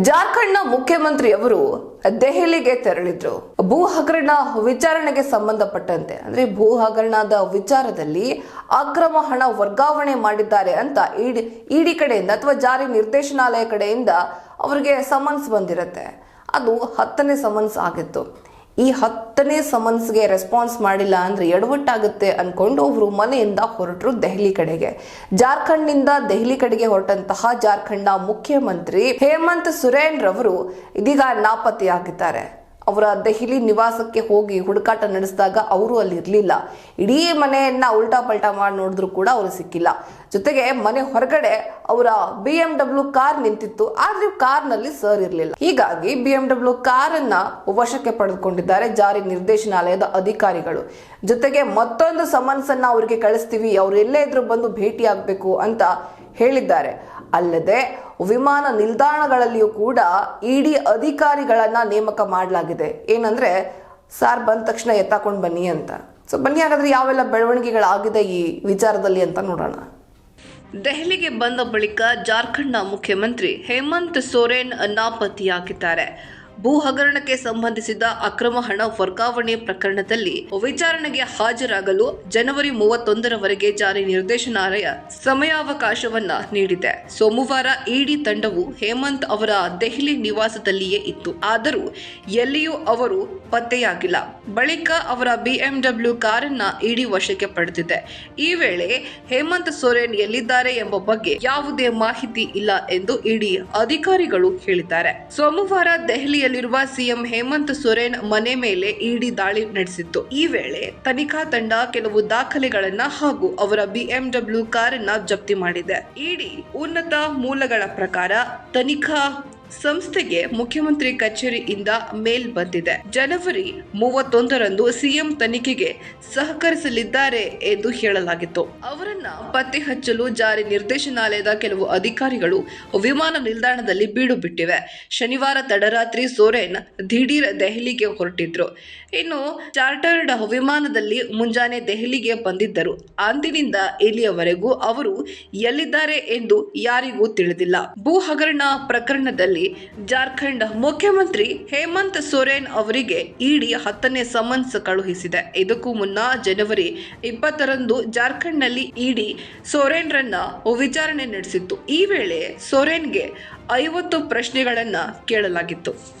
ಜಾರ್ಖಂಡ್ನ ಮುಖ್ಯಮಂತ್ರಿ ಅವರು ದೆಹಲಿಗೆ ತೆರಳಿದ್ರು. ಭೂ ಹಗರಣ ವಿಚಾರಣೆಗೆ ಸಂಬಂಧಪಟ್ಟಂತೆ ಅಂದ್ರೆ ಭೂ ಹಗರಣದ ವಿಚಾರದಲ್ಲಿ ಅಕ್ರಮ ಹಣ ವರ್ಗಾವಣೆ ಮಾಡಿದ್ದಾರೆ ಅಂತ ಇಡಿ ಕಡೆಯಿಂದ ಅಥವಾ ಜಾರಿ ನಿರ್ದೇಶನಾಲಯ ಕಡೆಯಿಂದ ಅವರಿಗೆ ಸಮನ್ಸ್ ಬಂದಿರುತ್ತೆ. ಅದು 10ನೇ ಸಮನ್ಸ್ ಆಗಿತ್ತು. ಈ 10ನೇ ಸಮನ್ಸ್ಗೆ ರೆಸ್ಪಾನ್ಸ್ ಮಾಡಿಲ್ಲ ಅಂದ್ರೆ ಎಡವಟ್ಟಾಗುತ್ತೆ ಅನ್ಕೊಂಡು ಅವರು ಮನೆಯಿಂದ ಹೊರಟರು ದೆಹಲಿ ಕಡೆಗೆ. ಜಾರ್ಖಂಡ್ನಿಂದ ದೆಹಲಿ ಕಡೆಗೆ ಹೊರಟಂತಹ ಜಾರ್ಖಂಡ್ನ ಮುಖ್ಯಮಂತ್ರಿ ಹೇಮಂತ್ ಸೊರೇನ್ ರವರು ಇದೀಗ ನಾಪತ್ತೆಯಾಗಿದ್ದಾರೆ. ಅವರ ದೆಹಲಿ ನಿವಾಸಕ್ಕೆ ಹೋಗಿ ಹುಡುಕಾಟ ನಡೆಸಿದಾಗ ಅವರು ಅಲ್ಲಿ ಇರಲಿಲ್ಲ. ಇಡೀ ಮನೆಯನ್ನ ಉಲ್ಟಾ ಪಲ್ಟಾ ಮಾಡಿ ನೋಡಿದ್ರು ಕೂಡ ಅವರು ಸಿಕ್ಕಿಲ್ಲ. ಜೊತೆಗೆ ಮನೆ ಹೊರಗಡೆ ಅವರ BMW ಕಾರ್ ನಿಂತಿತ್ತು, ಆದ್ರೆ ಕಾರ್ನಲ್ಲಿ ಸರ್ ಇರಲಿಲ್ಲ. ಹೀಗಾಗಿ BMW ಕಾರನ್ನ ವಶಕ್ಕೆ ಪಡೆದುಕೊಂಡಿದ್ದಾರೆ ಜಾರಿ ನಿರ್ದೇಶನಾಲಯದ ಅಧಿಕಾರಿಗಳು. ಜೊತೆಗೆ ಮತ್ತೊಂದು ಸಮನ್ಸ್ ಅನ್ನ ಅವರಿಗೆ ಕಳಿಸ್ತೀವಿ, ಅವ್ರು ಎಲ್ಲೇ ಇದ್ರು ಬಂದು ಭೇಟಿ ಆಗ್ಬೇಕು ಅಂತ ಹೇಳಿದ್ದಾರೆ. ಅಲ್ಲದೆ ವಿಮಾನ ನಿಲ್ದಾಣಗಳಲ್ಲಿಯೂ ಕೂಡ ಇಡಿ ಅಧಿಕಾರಿಗಳನ್ನ ನೇಮಕ ಮಾಡಲಾಗಿದೆ. ಏನಂದ್ರೆ ಸಾರ್ ಬಂದ ತಕ್ಷಣ ಎತ್ತಾಕೊಂಡು ಬನ್ನಿ ಅಂತ. ಸೊ ಬನ್ನಿ, ಹಾಗಾದ್ರೆ ಯಾವೆಲ್ಲ ಬೆಳವಣಿಗೆಗಳಾಗಿದೆ ಈ ವಿಚಾರದಲ್ಲಿ ಅಂತ ನೋಡೋಣ. ದೆಹಲಿಗೆ ಬಂದ ಬಳಿಕ ಜಾರ್ಖಂಡ್ನ ಮುಖ್ಯಮಂತ್ರಿ ಹೇಮಂತ್ ಸೊರೇನ್ ನಾಪತ್ತೆಯಾಗಿದ್ದಾರೆ. ಭೂ ಹಗರಣಕ್ಕೆ ಸಂಬಂಧಿಸಿದ ಅಕ್ರಮ ಹಣ ವರ್ಗಾವಣೆ ಪ್ರಕರಣದಲ್ಲಿ ವಿಚಾರಣೆಗೆ ಹಾಜರಾಗಲು ಜನವರಿ 31ರವರೆಗೆ ಜಾರಿ ನಿರ್ದೇಶನಾಲಯ ಸಮಯಾವಕಾಶವನ್ನ ನೀಡಿದೆ. ಸೋಮವಾರ ಇಡಿ ತಂಡವು ಹೇಮಂತ್ ಅವರ ದೆಹಲಿ ನಿವಾಸದಲ್ಲಿಯೇ ಇತ್ತು. ಆದರೂ ಎಲ್ಲಿಯೂ ಅವರು ಪತ್ತೆಯಾಗಿಲ್ಲ. ಬಳಿಕ ಅವರ BMW ಕಾರನ್ನ ಇಡಿ ವಶಕ್ಕೆ ಪಡೆದಿದೆ. ಈ ವೇಳೆ ಹೇಮಂತ್ ಸೊರೇನ್ ಎಲ್ಲಿದ್ದಾರೆ ಎಂಬ ಬಗ್ಗೆ ಯಾವುದೇ ಮಾಹಿತಿ ಇಲ್ಲ ಎಂದು ಇಡಿ ಅಧಿಕಾರಿಗಳು ಹೇಳಿದ್ದಾರೆ. ಸೋಮವಾರ ದೆಹಲಿಯಲ್ಲಿರುವ ಸಿಎಂ ಹೇಮಂತ್ ಸೊರೇನ್ ಮನೆ ಮೇಲೆ ಇಡಿ ದಾಳಿ ನಡೆಸಿತ್ತು. ಈ ವೇಳೆ ತನಿಖಾ ತಂಡ ಕೆಲವು ದಾಖಲೆಗಳನ್ನ ಹಾಗೂ ಅವರ BMW ಕಾರನ್ನ ಜಪ್ತಿ ಮಾಡಿದೆ. ಇಡಿ ಉನ್ನತ ಮೂಲಗಳ ಪ್ರಕಾರ ತನಿಖಾ ಸಂಸ್ಥೆಗೆ ಮುಖ್ಯಮಂತ್ರಿ ಕಚೇರಿಯಿಂದ ಮೇಲ್ ಬಂದಿದೆ. ಜನವರಿ 31ರಂದು ಸಿಎಂ ತನಿಖೆಗೆ ಸಹಕರಿಸಲಿದ್ದಾರೆ ಎಂದು ಹೇಳಲಾಗಿತ್ತು. ಅವರನ್ನ ಪತ್ತೆ ಹಚ್ಚಲು ಜಾರಿ ನಿರ್ದೇಶನಾಲಯದ ಕೆಲವು ಅಧಿಕಾರಿಗಳು ವಿಮಾನ ನಿಲ್ದಾಣದಲ್ಲಿ ಬೀಡು ಬಿಟ್ಟಿವೆ. ಶನಿವಾರ ತಡರಾತ್ರಿ ಸೊರೇನ್ ದಿಢೀರ್ ದೆಹಲಿಗೆ ಹೊರಟಿದ್ರು. ಇನ್ನು ಚಾರ್ಟರ್ಡ್ ವಿಮಾನದಲ್ಲಿ ಮುಂಜಾನೆ ದೆಹಲಿಗೆ ಬಂದಿದ್ದರು. ಅಂದಿನಿಂದ ಇಲ್ಲಿಯವರೆಗೂ ಅವರು ಎಲ್ಲಿದ್ದಾರೆ ಎಂದು ಯಾರಿಗೂ ತಿಳಿದಿಲ್ಲ. ಭೂ ಹಗರಣ ಪ್ರಕರಣದಲ್ಲಿ ಜಾರ್ಖಂಡ್ ಮುಖ್ಯಮಂತ್ರಿ ಹೇಮಂತ್ ಸೊರೇನ್ ಅವರಿಗೆ ಇಡಿ 10ನೇ ಸಮನ್ಸ್ ಕಳುಹಿಸಿದೆ. ಇದಕ್ಕೂ ಮುನ್ನ ಜನವರಿ 20ರಂದು ಜಾರ್ಖಂಡ್ನಲ್ಲಿ ಇಡಿ ಸೊರೇನ್ರನ್ನ ವಿಚಾರಣೆ ನಡೆಸಿತ್ತು. ಈ ವೇಳೆ ಸೊರೇನ್ಗೆ 50 ಪ್ರಶ್ನೆಗಳನ್ನ ಕೇಳಲಾಗಿತ್ತು.